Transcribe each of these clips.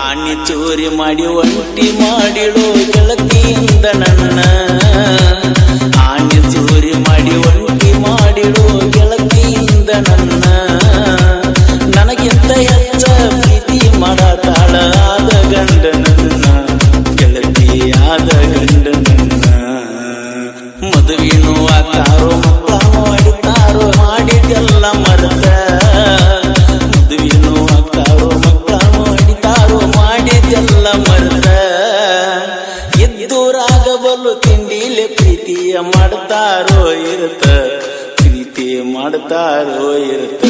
ಆಣಿ ಚೋರಿ ಮಾಡಿ ಒಂಟಿ ಮಾಡಿಡೋ ಗೆಳತಿಯಿಂದ ನನ್ನ ಆಣಿ ಚೋರಿ ಮಾಡಿ ಒಂಟಿ ಮಾಡಿಡೋ ಗೆಳತಿಯಿಂದ ನನ್ನ ನನಗಿಂತ ಹೆಚ್ಚ ಪ್ರೀತಿ ಮಾಡತಾಳ ಆದ ಗಂಡ ನನ್ನ ಗೆಳತಿ ಆದ ಗಂಡ ನನ್ನ ಮದುವೆನೂ ಆಗ್ತಾರೋ ಮಕ್ಕಳನ್ನು ಅಡಿತಾರೋ ಮಾಡಿದೆಲ್ಲ ಮರೆತ ಮದುವೆನೂ ಆಗ್ತಾರೋ ಮಕ್ಕಳನ್ನು ಅಡಿತಾರೋ ಮಾಡಿದೆಲ್ಲ ಮರೆತ ಎದ್ದೂರಾಗಬಲ್ಲು ತಿಂಡಿಲೆ ಪ್ರೀತಿಯ ಮಾಡ್ತಾರೋ ಇರುತ್ತ ಪ್ರೀತಿ ಮಾಡ್ತಾರೋ ಇರುತ್ತ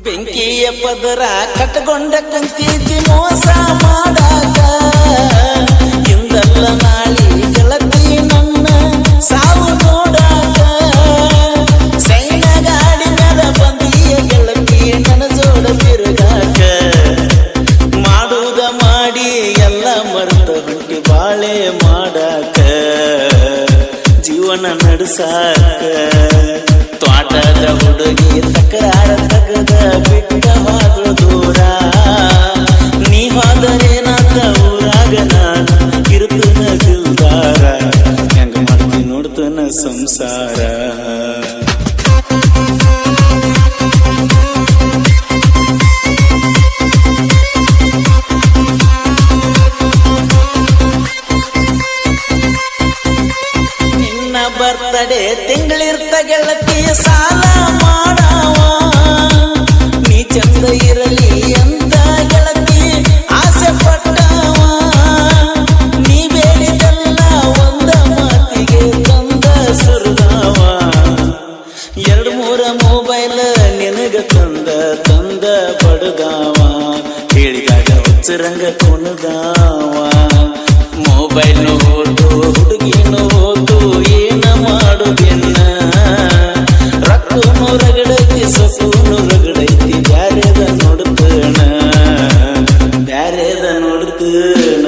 ಬೆಂಕಿಯ ಪದರ ಕಟ್ಕೊಂಡ ಕುಂತಿದ್ದಿ ಮೋಸ ಮಾಡಾಕ ಇಂದಲ್ಲ ನಾಳಿ ಗೆಳತಿ ನನ್ನ ಸಾವು ನೋಡಾಕ ಸೈನ ಗಾಡಿ ಮೇಲೆ ಬಂದಿಯ ಗೆಳತಿ ನನ್ನ ಜೋಡ ತಿರುಗಾಕ ಮಾಡುವುದ ಮಾಡಿ ಎಲ್ಲ ಮರೆತ ಹುಟ್ಟಿ ಬಾಳೆ ಮಾಡಾಕ ಜೀವನ ನಡೆಸಾಕ ತ್ವಾಟದ ಹುಡುಗಿ ತಕರಾರ ತಗದ ಬಿಟ್ಟ ಹೋದ್ರು ದೂರ ನೀ ಹೋದರೇನಾದ ಊರಾಗ ನಾನು ಇರ್ತನ ದಿಲ್ದಾರ ಹೆಂಗ ಮಾಡ್ತಿ ನೋಡ್ತನ ಸಂಸಾರ ಬರ್ತಡೆ ತಿಂಗಳಿರ್ತ ಗೆಳತಿ ಸಾಲ ಮಾಡವ ನೀ ಚಂದ ಇರಲಿ ಅಂತ ಗೆಳತಿ ಆಸೆ ಪಟ್ಟವ ನೀ ಬೇಡಿದೆಲ್ಲ ಒಂದ ಮಾತಿಗೆ ತಂದ ಸುರದವ 2-3 ಮೊಬೈಲ್ ನಿನಗ ತಂದ ಬಡದವ ಹೇಳಿದಾಗ ಹುಚ್ಚರಂಗ ಕುಣದವ ಮೊಬೈಲ್ ಹೋದು ಹುಡುಗಿನೂ ಹೋದು ಏನ ಮಾಡುದಿನ್ನ ರಕ್ಕೂನು ರಗಡೈತಿ ಸೊಕ್ಕೂನು ರಗಡೈತಿ ಬ್ಯಾರೆದ ನೋಡ್ತಣ ಬ್ಯಾರೆದ ನೋಡ್ತಣ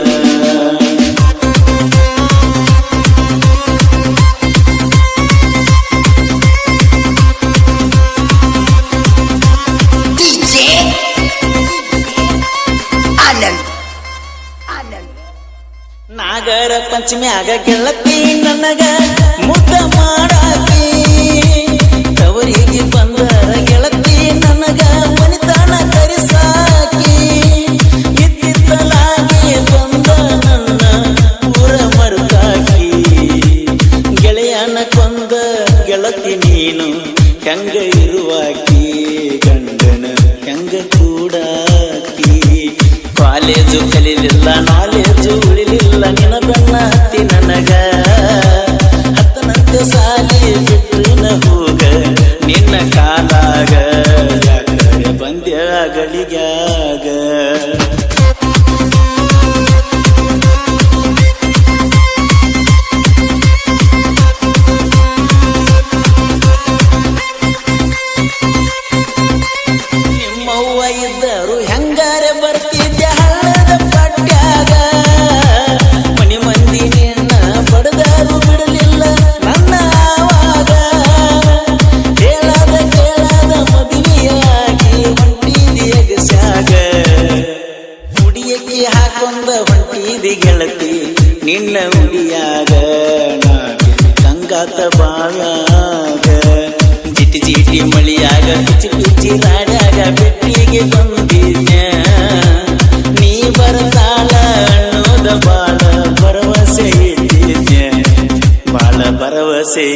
ನಾಗರ ಪಂಚಮ್ಯಾಗ ಗೆಳತಿ ನನಗ ಮುದ್ದ ಮಾಡಾಕಿ ತವರಿಗೆ ಬಂದರ ಗೆಳತಿ ನನಗ ಮನಿತನ ಕರಿಸಾಕಿ ಇತ್ತಿತ್ತಲಾಗಿ ಬಂದ ನನ್ನ ಊರ ಮರುತಾಕಿ ಗೆಳೆಯನ ಕೊಂದ ಗೆಳತಿ ನೀನು ಹೆಂಗ ಇರುವಾಕಿ ಗಂಡನ ಹೆಂಗ ಕೂಡಾಕಿ ಕಾಲೇಜು ಕಲಿಲಿಲ್ಲ ನಾಲೇಜು ಉಳಿಲಿಲ್ಲ ನಿನ ಬೆನ್ನ ಹತ್ತಿ ನನಗ ಹತ್ತನಂತೆ ಸಾಲಿ ಬಿಟ್ಟಿನ ಹೋಗ ನಿನ್ನ ಕಾಲಾಗ ಯಾಕಡೆ ಬಂದ್ಯ ಗಳಿಗ್ಯಾಗ ನಿಮ್ಮವ್ವ ಇದ್ದರು ಹೆಂಗಾರೆ ಬರ್ತಿದ್ದೆ ಹಳ್ಳದ ಪಟ್ಯಾಗ ಮನಿ ಮಂದಿ ನಿನ್ನ ಬಡದಾರು ಬಿಡಲಿಲ್ಲ ನನ್ನ ಆವಾಗ ಹೇಳದ ಕೇಳದ ಮದುವೆಯಾಗಿ ಹೊಂಟಿದಿ ಎಗಸ್ಯಾಗ ಹುಡಿಯಕ್ಕೆ ಹಾಕೊಂಡ ಹೊಂಟಿದಿ ಗೆಳತಿ ನಿನ್ನ ಹುಡಿಯಾಗ ತಂಗಾತ ಬಾವ್ಯಾಗ ಜಿಟಿ ಜಿಟಿ ಮಳಿಯಾಗ ಪಿಚಿ ಪಿಚಿ ರಾಡ್ಯಾಗ ಬೆಟ್ಟಿಗೆ ಬಂದಿದ್ಯ ನೀ ಬರತಾಳ ಅನ್ನೋದ ಬಾಳ ಭರವಸೆ ಇಟ್ಟಿದ್ಯ ಬಾಳ ಭರವಸೆ